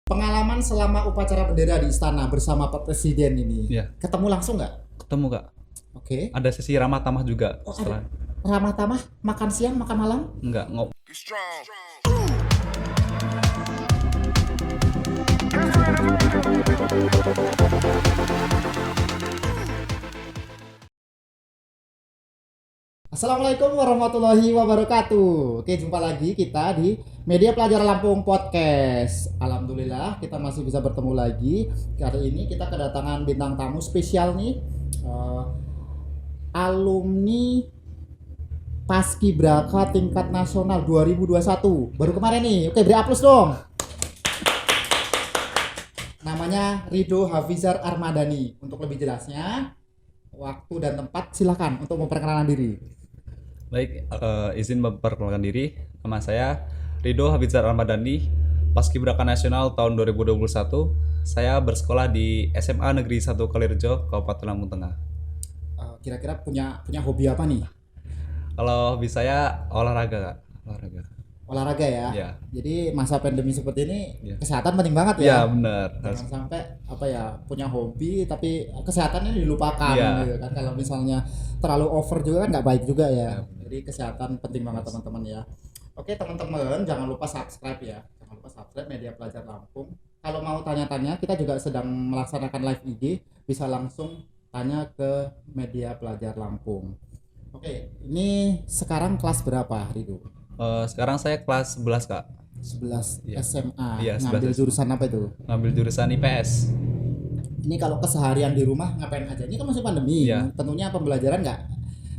Pengalaman selama upacara bendera di istana bersama Pak Presiden ini. Iya. Ketemu langsung nggak? Ketemu Kak. Oke. Ada sesi ramah tamah juga Oh, setelah. ada ramah tamah, makan siang, makan malam. Enggak, Assalamualaikum warahmatullahi wabarakatuh. Oke, jumpa lagi kita di Media Pelajar Lampung Podcast. Alhamdulillah kita masih bisa bertemu lagi. Kali ini kita kedatangan bintang tamu spesial nih, alumni Paskibraka tingkat nasional 2021. Baru kemarin nih. Oke, beri aplaus dong. Namanya Ridho Hafizar Armadani. Untuk lebih jelasnya, waktu dan tempat silakan untuk memperkenalkan diri. baik, izin memperkenalkan diri. Nama saya Ridho Hafizar Armadani, Paskibraka Nasional tahun 2021. Saya bersekolah di SMA Negeri 1 Kalirjo, Kabupaten Lampung Tengah. Kira-kira punya hobi apa nih? Kalau hobi saya olahraga, Kak. Olahraga ya. Iya. Jadi masa pandemi seperti ini Iya. kesehatan penting banget Iya, ya. benar. Jangan sampai punya hobi tapi kesehatannya dilupakan Iya. gitu kan. Kalau misalnya terlalu over juga kan nggak baik juga ya. Iya. Jadi kesehatan penting banget teman-teman ya. Oke teman-teman, jangan lupa subscribe ya. Jangan lupa subscribe Media Pelajar Lampung. Kalau mau tanya-tanya, kita juga sedang melaksanakan live IG, bisa langsung tanya ke Media Pelajar Lampung. Oke, ini sekarang kelas berapa, Ridho? Sekarang saya kelas 11, Kak. 11 Iya. SMA. Iya, Ngambil 11 jurusan apa itu? Ngambil jurusan IPS. Ini kalau keseharian di rumah ngapain aja? Ini kan masih pandemi. Iya. Tentunya pembelajaran nggak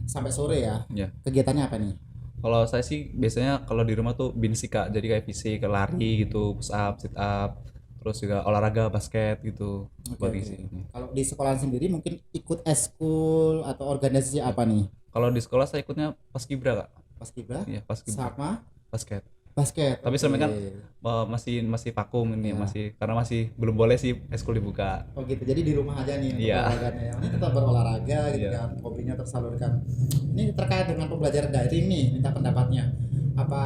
sampai sore ya. Iya. Kegiatannya apa nih? Kalau saya sih biasanya kalau di rumah tuh basic, Kak. Jadi kayak fisik, lari gitu, push up, sit up, terus juga olahraga basket gitu. Buat Oke. isi. Kalau di sekolah sendiri mungkin ikut eskul atau organisasi apa nih? Kalau di sekolah saya ikutnya Paskibra, Kak. Paskibra Iya, Paskibra. sama basket. basket. Tapi Oke. selama kan masih vakum ini, Iya. karena masih belum boleh sih eskul dibuka. Oh gitu. Jadi di rumah aja nih untuk Iya. olahraganya. Ini tetap berolahraga gitu Iya. kan. Hobinya tersalurkan. Ini terkait dengan pembelajaran daring nih, minta pendapatnya. Apa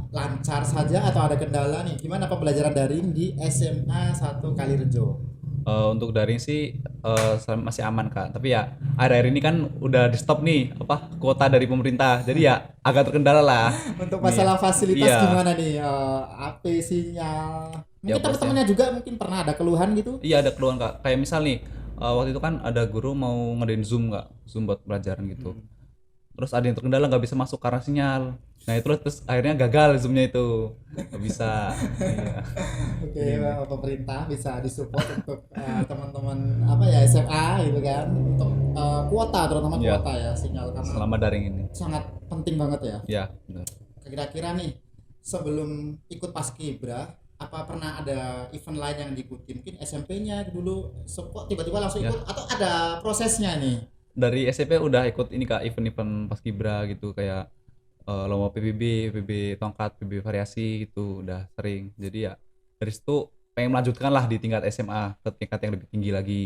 lancar saja atau ada kendala nih? Gimana pembelajaran daring di SMA 1 Kalirjo? Untuk daring sih masih aman, Kak. Tapi ya akhir-akhir ini kan udah di stop nih kuota dari pemerintah. Jadi ya agak terkendala lah. Untuk masalah fasilitas Iya. gimana nih? HP, sinyal. Mungkin Ya, teman-temannya juga mungkin pernah ada keluhan gitu. Iya, ada keluhan, Kak. Kayak misal nih waktu itu kan ada guru mau ngadain Zoom, Kak. Zoom buat pelajaran gitu. Terus ada yang terkendala nggak bisa masuk karena sinyal. Nah itu terus akhirnya gagal Zoomnya itu nggak bisa. Iya. Oke, pemerintah bisa disupport untuk teman-teman SMA gitu kan. Untuk kuota terutama Iya. kuota ya sinyal karena Selama daring ini. sangat penting banget ya. Ya, benar. Kira-kira nih sebelum ikut Paskibra apa pernah ada event lain yang diikuti? Mungkin SMP-nya dulu kok tiba-tiba langsung Ya. ikut atau ada prosesnya nih? Dari SMP udah ikut ini, Kak, event-event Paskibra gitu kayak lomba PBB tongkat, PBB variasi gitu udah sering. Jadi ya dari situ pengen melanjutkan lah di tingkat SMA ke tingkat yang lebih tinggi lagi.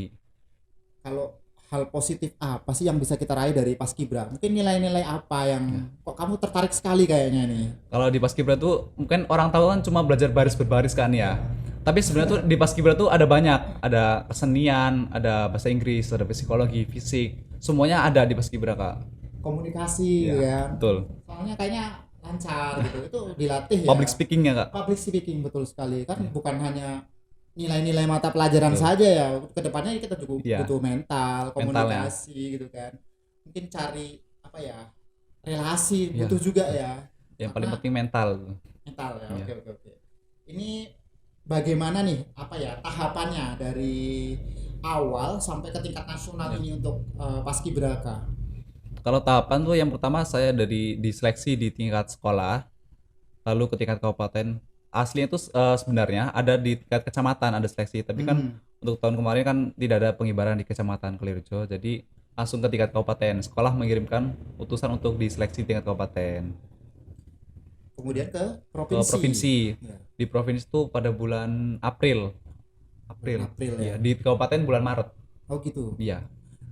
Kalau hal positif apa sih yang bisa kita raih dari Paskibra? Mungkin nilai-nilai apa yang kok kamu tertarik sekali kayaknya nih? Kalau di Paskibra tuh mungkin orang tahu kan cuma belajar baris berbaris kan ya. Tapi sebenarnya tuh di Paskibra tuh ada banyak, ada kesenian, ada bahasa Inggris, ada psikologi, fisik, semuanya ada di Paskibra, Kak. Komunikasi Iya, ya. betul. Soalnya kayaknya lancar gitu. Itu dilatih ya. Public speakingnya, Kak. Public speaking betul sekali kan bukan hanya nilai-nilai mata pelajaran saja ya. Kedepannya kita juga Iya. butuh mental, Mentalnya. komunikasi gitu kan. Mungkin cari relasi Iya. butuh juga ya. Yang paling Karena penting mental. mental ya. Iya. Oke. Ini bagaimana nih tahapannya dari awal sampai ke tingkat nasional Iya. ini untuk Paskibraka? Kalau tahapan tuh yang pertama saya dari diseleksi di tingkat sekolah, lalu ke tingkat kabupaten. Aslinya itu sebenarnya ada di tingkat kecamatan ada seleksi, tapi kan untuk tahun kemarin kan tidak ada pengibaran di kecamatan Kalirjo, jadi langsung ke tingkat kabupaten. Sekolah mengirimkan utusan untuk diseleksi tingkat kabupaten. Kemudian ke Ke provinsi. provinsi. Ya. Di provinsi itu pada bulan April. April ya. Iya, di kabupaten bulan Maret. Oh gitu. Iya.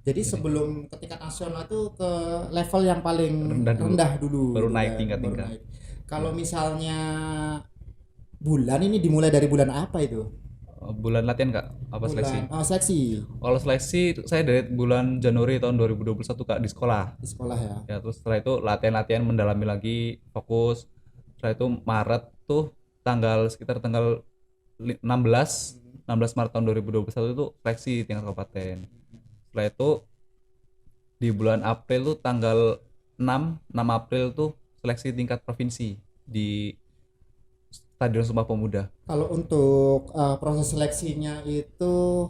Jadi sebelum ke tingkat nasional itu ke level yang paling Rendah dulu. dulu Baru gitu naik kan, tingkat-tingkat. baru naik. Kalau misalnya bulan ini dimulai dari bulan apa itu? bulan latihan Kak, apa seleksi? Seleksi Kalau seleksi saya dari bulan Januari tahun 2021 Kak di sekolah. di sekolah ya. Ya terus setelah itu latihan-latihan mendalami lagi, fokus. Setelah itu Maret tuh sekitar tanggal 16 Maret tahun 2021 itu seleksi tingkat kabupaten. Setelah itu di bulan April tuh tanggal 6 April tuh seleksi tingkat provinsi di Stadion Sumpah Pemuda. Kalau untuk proses seleksinya itu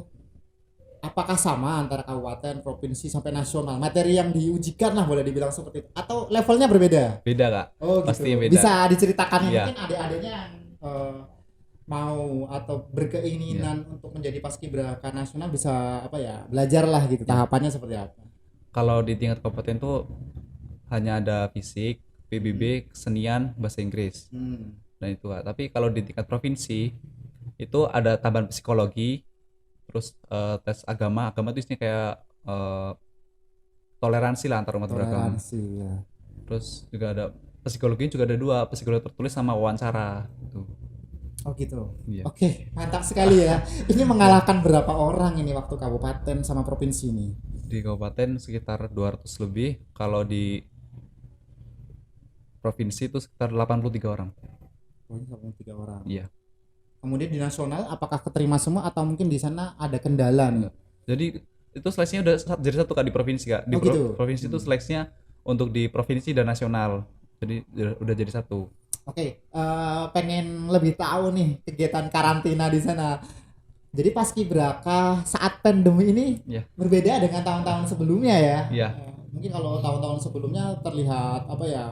apakah sama antara kabupaten, provinsi sampai nasional? Materi yang diujikan lah boleh dibilang seperti itu. Atau levelnya berbeda? Beda Kak, Oh gitu. pasti beda. Bisa diceritakan Iya. mungkin adik-adiknya yang mau atau berkeinginan untuk menjadi paskibraka nasional bisa apa ya belajar lah gitu tahapannya seperti apa? Kalau di tingkat kabupaten tuh hanya ada fisik, PBB, kesenian, bahasa Inggris. Dan itu Kak. Tapi kalau di tingkat provinsi itu ada tambahan psikologi, terus tes agama itu isinya kayak toleransi lah antar umat beragama. Toleransi ya. Terus juga ada psikologi juga ada dua, psikologi tertulis sama wawancara gitu. Oh gitu. Iya. Oke, mantap sekali ya. Ini mengalahkan berapa orang ini waktu kabupaten sama provinsi ini? Di kabupaten sekitar 200 lebih, kalau di provinsi itu sekitar 83 orang. Oh, ini 3 orang. Iya. Kemudian di nasional apakah keterima semua atau mungkin di sana ada kendala nih? Jadi itu seleksinya udah jadi satu Kak di provinsi Kak. Di Oh, gitu. provinsi itu seleksinya untuk di provinsi dan nasional. Jadi udah jadi satu. Oke, pengen lebih tahu nih kegiatan karantina di sana. Jadi paskibraka saat pandemi ini Iya. berbeda dengan tahun-tahun sebelumnya ya. Iya. Mungkin kalau tahun-tahun sebelumnya terlihat apa ya,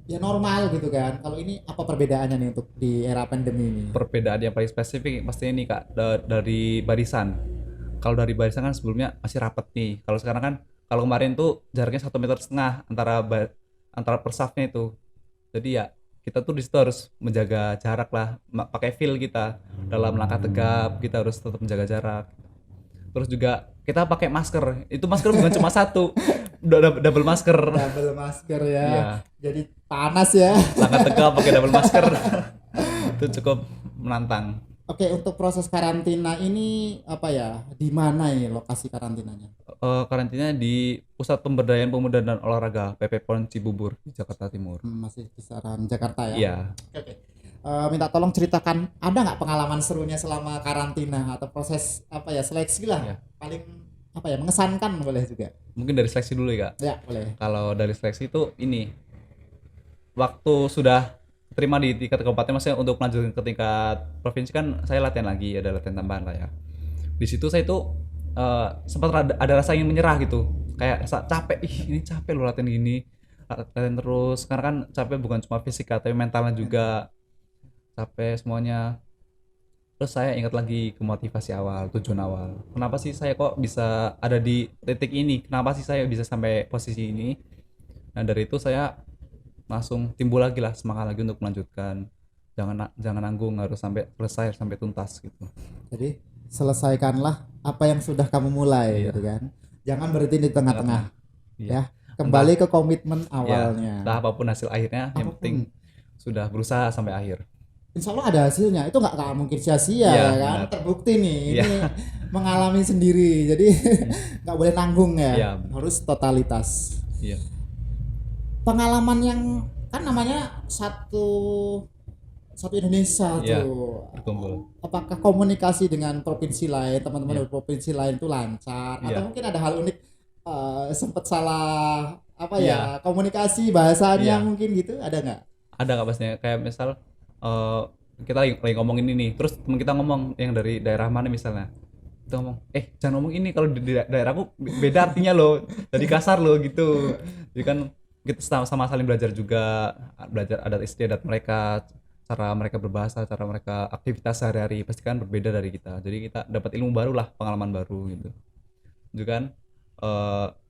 ya normal gitu kan. Kalau ini apa perbedaannya nih untuk di era pandemi ini? Perbedaan yang paling spesifik pastinya ini Kak dari barisan. Kalau dari barisan kan sebelumnya masih rapat nih. Kalau sekarang kan kalau kemarin tuh jaraknya 1,5 meter antara per staffnya itu. Jadi ya kita tuh di situ harus menjaga jarak lah, pakai feel kita dalam langkah tegap, kita harus tetap menjaga jarak. Terus juga kita pakai masker. Itu masker bukan cuma satu, double masker. Double masker ya. Iya. Jadi panas ya. Langkah tegap pakai double masker. Itu cukup menantang. Oke, untuk proses karantina ini apa ya? Di mana ini lokasi karantinanya? Karantina di Pusat Pemberdayaan Pemuda dan Olahraga PP PON Cibubur di Jakarta Timur. Masih kisaran Jakarta ya? Iya. Oke. Minta tolong ceritakan ada nggak pengalaman serunya selama karantina atau proses apa ya seleksi lah Iya. paling apa ya mengesankan boleh juga. Mungkin dari seleksi dulu ya Kak. Ya boleh. Kalau dari seleksi itu ini waktu sudah terima di tingkat kabupaten, maksudnya untuk melanjutkan ke tingkat provinsi kan saya latihan lagi, ada latihan tambahan lah ya. Di situ saya tuh sempat ada rasa ingin menyerah gitu, kayak rasa capek, ini capek loh latihan gini, latihan terus, karena kan capek bukan cuma fisik tapi mentalnya juga capek semuanya. Terus saya ingat lagi ke motivasi awal, tujuan awal, kenapa sih saya kok bisa ada di titik ini, kenapa sih saya bisa sampai posisi ini. Nah dari itu saya langsung timbul lagi lah semangat lagi untuk melanjutkan, jangan nanggung, harus sampai selesai, sampai tuntas gitu. Jadi selesaikanlah apa yang sudah kamu mulai gitu kan. Jangan berhenti di tengah-tengah. Iya. Ya, kembali ke komitmen Ya, awalnya. entah apapun hasil akhirnya, yang Apapun. penting sudah berusaha sampai akhir. Insya Allah ada hasilnya. Itu nggak mungkin sia-sia Iya, ya kan. benar. Terbukti nih. Iya. Ini mengalami sendiri. Jadi nggak boleh nanggung ya. Iya, benar. Harus totalitas. Iya. Pengalaman yang kan namanya satu Indonesia Iya, tuh. berkumpul. Apakah komunikasi dengan provinsi lain, teman-teman Iya. dari provinsi lain itu lancar Iya. atau mungkin ada hal unik sempat salah apa Iya. ya komunikasi bahasanya Iya. mungkin gitu ada nggak? Ada nggak pastinya, kayak misal kita lagi ngomong ini nih, terus teman kita ngomong yang dari daerah mana misalnya, kita ngomong jangan ngomong ini, kalau di daerahku beda artinya loh, jadi kasar loh gitu. Jadi kan kita sama saling belajar juga, belajar adat istiadat mereka, cara mereka berbahasa, cara mereka aktivitas sehari-hari pasti kan berbeda dari kita. Jadi kita dapat ilmu baru lah, pengalaman baru gitu. Juga kan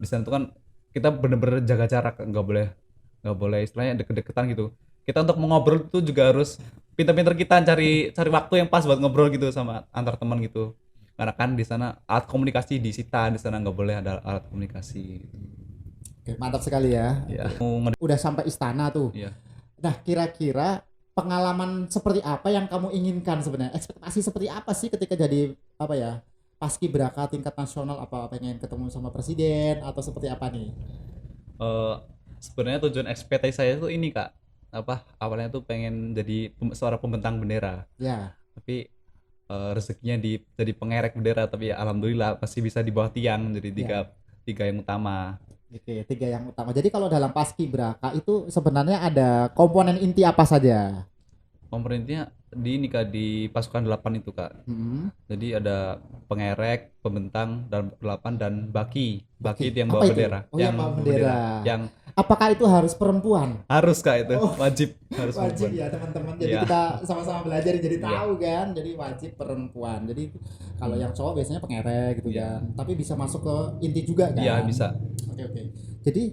di sana tuh kan kita bener-bener jaga jarak, nggak boleh istilahnya deket-deketan gitu. Kita untuk mengobrol itu juga harus pintar-pintar kita cari waktu yang pas buat ngobrol gitu sama antar teman gitu. Karena kan di sana alat komunikasi disita, di sana nggak boleh ada alat komunikasi gitu. Oke, mantap sekali ya. Ya. Udah sampai istana tuh. Iya. Nah, kira-kira pengalaman seperti apa yang kamu inginkan sebenarnya? Ekspektasi seperti apa sih ketika jadi apa ya? Paskibraka tingkat nasional, apa pengen ketemu sama presiden atau seperti apa nih? Eh, Sebenarnya tujuan ekspektasi saya tuh ini kak, apa awalnya tuh pengen jadi seorang pembentang bendera, Ya. tapi rezekinya di jadi pengerek bendera, tapi ya alhamdulillah masih bisa di bawah tiang jadi tiga Ya. tiga yang utama. Oke, tiga yang utama. Jadi kalau dalam paskibraka itu sebenarnya ada komponen inti apa saja? Komponennya di ini kak, di pasukan 8 itu kak. Hmm. Jadi ada pengerek, pembentang, dan 8 dan baki. Baki Oke, itu yang apa bawa itu? bendera, Oh, yang bawa bendera. yang Apakah itu harus perempuan? harus kak itu, Oh, wajib harus wajib perempuan. ya teman-teman. Jadi Iya, kita sama-sama belajar jadi iya, tahu kan. Jadi wajib perempuan. Jadi kalau yang cowok biasanya pengerek gitu iya, kan. Tapi bisa masuk ke inti juga iya kan. bisa. Oke, oke. Jadi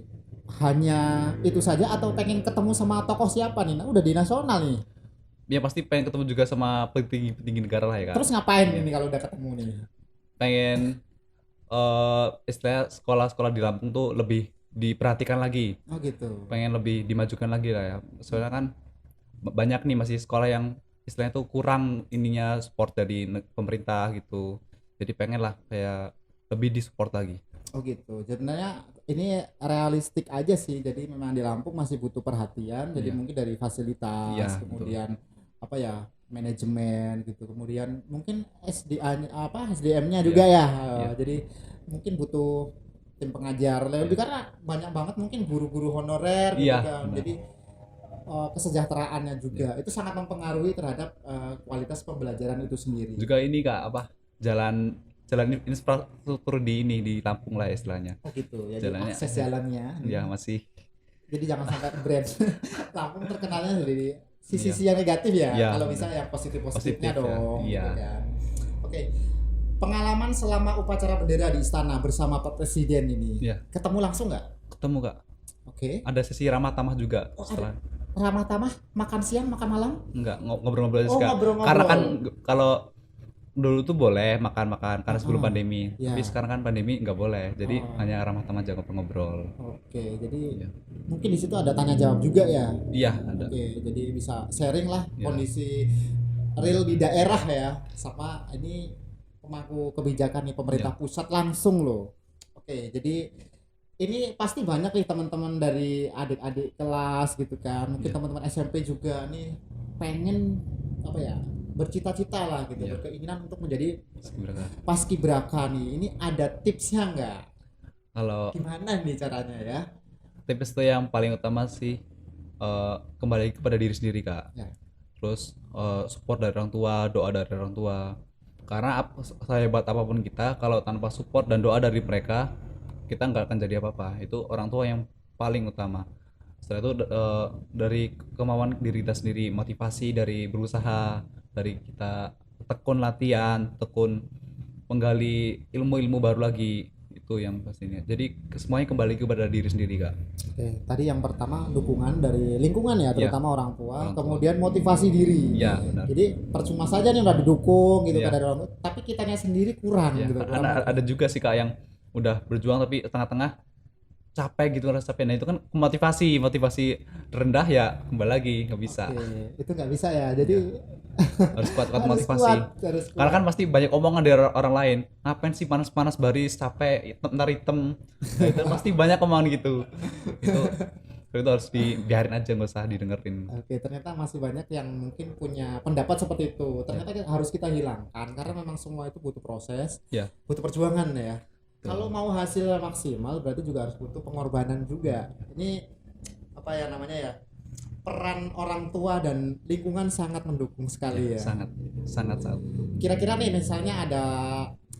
hanya itu saja atau pengen ketemu sama tokoh siapa nih? Nah, udah di nasional nih. Ya pasti pengen ketemu juga sama petinggi-petinggi negara lah ya kak. Terus ngapain Iya. ini kalau udah ketemu nih? Pengen istilahnya sekolah-sekolah di Lampung tuh lebih diperhatikan lagi, Oh gitu. pengen lebih dimajukan lagi lah ya. Soalnya kan banyak nih masih sekolah yang istilahnya tuh kurang ininya support dari pemerintah gitu. Jadi pengen lah kayak lebih disupport lagi. Oh gitu. Sebenarnya ini realistik aja sih. Jadi memang di Lampung masih butuh perhatian. Jadi Iya, mungkin dari fasilitas, iya betul. kemudian apa ya, manajemen gitu. Kemudian mungkin SDM-nya Iya, juga ya. iya, Jadi mungkin butuh tim pengajar lebih iya, karena banyak banget mungkin guru-guru honorer gitu iya kan. benar. Jadi kesejahteraannya Iya. juga itu sangat mempengaruhi terhadap kualitas pembelajaran itu sendiri. Juga ini kak apa jalan jalan infrastruktur di ini di Lampung lah ya istilahnya. Oh gitu. Jadi Jalannya akses jalannya. ya masih Jadi jangan sampai brand Lampung terkenalnya dari iya, sisi yang negatif ya. iya Kalau bisa benar. yang positifnya Positif ya. dong Iya. gitu kan. Oke. Pengalaman selama upacara bendera di istana bersama Pak Presiden ini. Iya, Ketemu langsung nggak? ketemu kak. Oke. Ada sesi ramah tamah juga Oh, ada setelah. ramah tamah, makan siang, makan malam? Enggak, ngobrol-ngobrol aja Oh, sih kak. Karena kan ngobrol-ngobrol. kalau dulu tuh boleh makan-makan karena sebelum Heeh. pandemi, Ya. tapi sekarang kan pandemi nggak boleh, jadi Oh, hanya ramah tamah aja ngobrol-ngobrol. oke. Jadi Iya, mungkin di situ ada tanya jawab juga ya. iya ada. Oke, jadi bisa sharing lah Iya, kondisi real di daerah ya, sama ini pemangku kebijakan nih pemerintah iya, pusat langsung loh. Oke, jadi ini pasti banyak nih teman-teman dari adik-adik kelas gitu kan, mungkin iya, teman-teman SMP juga nih pengen apa ya, bercita-cita lah gitu, iya. berkeinginan untuk menjadi Sebenarnya paskibraka nih. Ini ada tipsnya nggak? kalau Gimana nih caranya ya? tips tuh yang paling utama sih kembali kepada diri sendiri kak. Ya, Terus support dari orang tua, doa dari orang tua. Karena sehebat apapun kita, kalau tanpa support dan doa dari mereka, kita nggak akan jadi apa-apa. Itu orang tua yang paling utama. Setelah itu dari kemauan diri kita sendiri, motivasi dari berusaha, dari kita tekun latihan, tekun menggali ilmu-ilmu baru lagi, itu yang pastinya. Jadi semuanya kembali kepada diri sendiri kak. oke. Tadi yang pertama dukungan dari lingkungan ya, Ya, terutama orang tua, orang tua. kemudian motivasi diri. Ya benar. Jadi percuma saja nih udah didukung gitu kan Ya. dari orang tua, tapi kitanya sendiri kurang Ya, gitu, kurang. ada juga sih kak yang udah berjuang tapi tengah-tengah capek gitu, rasa capek. Nah itu kan motivasi rendah ya kembali lagi nggak bisa. Oke, itu nggak bisa ya. Jadi Ya, harus kuat-kuat harus motivasi. kuat, harus Karena kuat. kan pasti banyak omongan dari orang lain. Ngapain sih panas-panas baris capek ntar hitam. Nah, itu pasti banyak omongan gitu. Itu harus dibiarin aja nggak usah didengerin. Oke, ternyata masih banyak yang mungkin punya pendapat seperti itu. Ternyata harus kita hilangkan karena memang semua itu butuh proses, Ya, butuh perjuangan ya. betul. Kalau mau hasil maksimal berarti juga harus butuh pengorbanan juga. Ini apa ya namanya ya? Peran orang tua dan lingkungan sangat mendukung sekali ya. Sangat sangat sangat. Kira-kira nih misalnya ada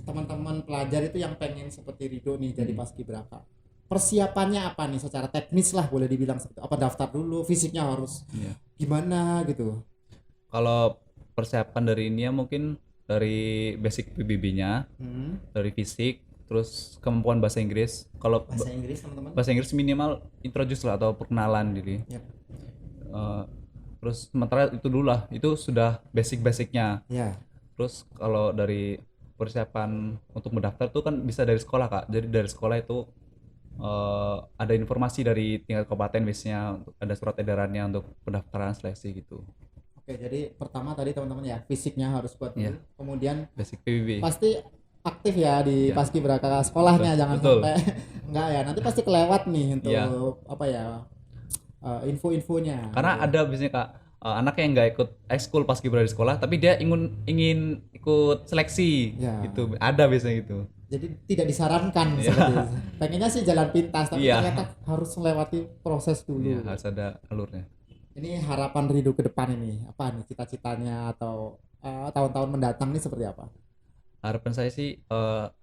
teman-teman pelajar itu yang pengen seperti Rido nih jadi paskibraka. Persiapannya apa nih secara teknis lah boleh dibilang seperti apa, daftar dulu, fisiknya harus Ya. gimana gitu. Kalau persiapan dari ini ya mungkin dari basic PBB-nya, dari fisik, terus kemampuan bahasa Inggris. Kalau Bahasa Inggris teman-teman. bahasa Inggris minimal introduce lah atau perkenalan diri. Ya. Terus sementara itu dulu lah, itu sudah basic-basicnya. Ya. Terus kalau dari persiapan untuk mendaftar tuh kan bisa dari sekolah kak. Jadi dari sekolah itu ada informasi dari tingkat kabupaten biasanya, ada surat edarannya untuk pendaftaran seleksi gitu. Oke, jadi pertama tadi teman-teman ya fisiknya harus kuat dulu. Iya. Kemudian Basic PBB. pasti aktif ya di Iya. paskibraka sekolahnya, jangan Betul. sampai enggak ya. Nanti pasti kelewat nih untuk Iya. apa ya info-infonya. Karena ada biasanya Kak, anak yang nggak ikut ekskul paskibra di sekolah, tapi dia ingin ikut seleksi. Ya. Gitu. Ada biasanya gitu. Jadi tidak disarankan Iya. seperti itu. Pengennya sih jalan pintas, tapi Iya. ternyata harus melewati proses dulu. Iya, harus ada alurnya. Ini harapan Ridho ke depan ini apa nih cita-citanya atau tahun-tahun mendatang nih seperti apa? Harapan saya sih,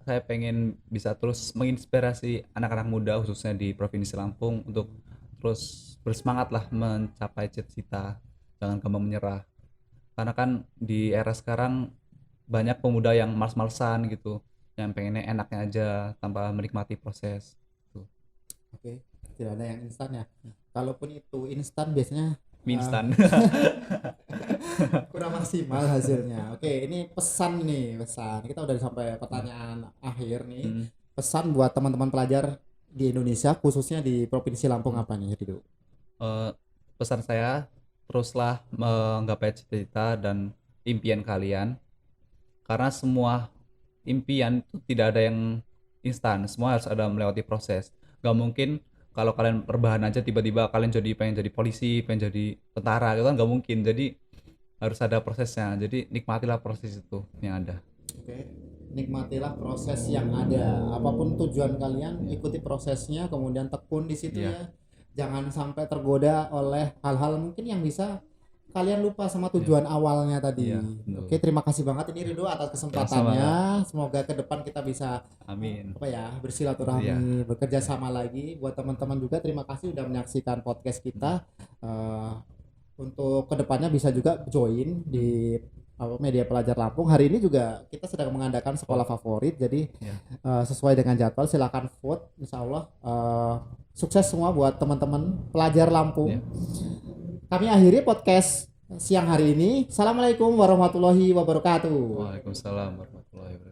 saya pengen bisa terus menginspirasi anak-anak muda khususnya di Provinsi Lampung untuk terus bersemangat lah mencapai cita-cita, jangan gampang menyerah. Karena kan di era sekarang banyak pemuda yang males-malesan gitu, yang pengennya enaknya aja tanpa menikmati proses. Tuh. Oke, tidak ada yang instan ya. Kalaupun itu instan biasanya Mie instan. kurang maksimal hasilnya. Oke, ini pesan nih, pesan. Kita udah sampai pertanyaan akhir nih. Hmm. Pesan buat teman-teman pelajar di Indonesia, khususnya di Provinsi Lampung apa nih, Ridho? Pesan saya, teruslah menggapai cita-cita dan impian kalian, karena semua impian itu tidak ada yang instan, semua harus ada melewati proses. Gak mungkin kalau kalian rebahan aja tiba-tiba kalian pengen jadi polisi, pengen jadi tentara, gitu kan gak mungkin. Jadi harus ada prosesnya, jadi nikmatilah proses itu yang ada. Oke, nikmatilah proses yang ada. Apapun tujuan kalian, ikuti prosesnya, kemudian tekun di situ Iya. ya. Jangan sampai tergoda oleh hal-hal mungkin yang bisa kalian lupa sama tujuan awalnya tadi. Iya, betul. Oke, terima kasih banget ini Ridho atas kesempatannya. Semoga ke depan kita bisa Amin. apa ya bersilaturahmi, bekerja sama lagi. Buat teman-teman juga terima kasih udah menyaksikan podcast kita. Untuk kedepannya bisa juga join di media pelajar Lampung. Hari ini juga kita sedang mengadakan sekolah favorit, jadi sesuai dengan jadwal silakan vote. Insya Allah sukses semua buat teman-teman pelajar Lampung. Kami akhiri podcast siang hari ini. Assalamualaikum warahmatullahi wabarakatuh. Waalaikumsalam warahmatullahi wabarakatuh.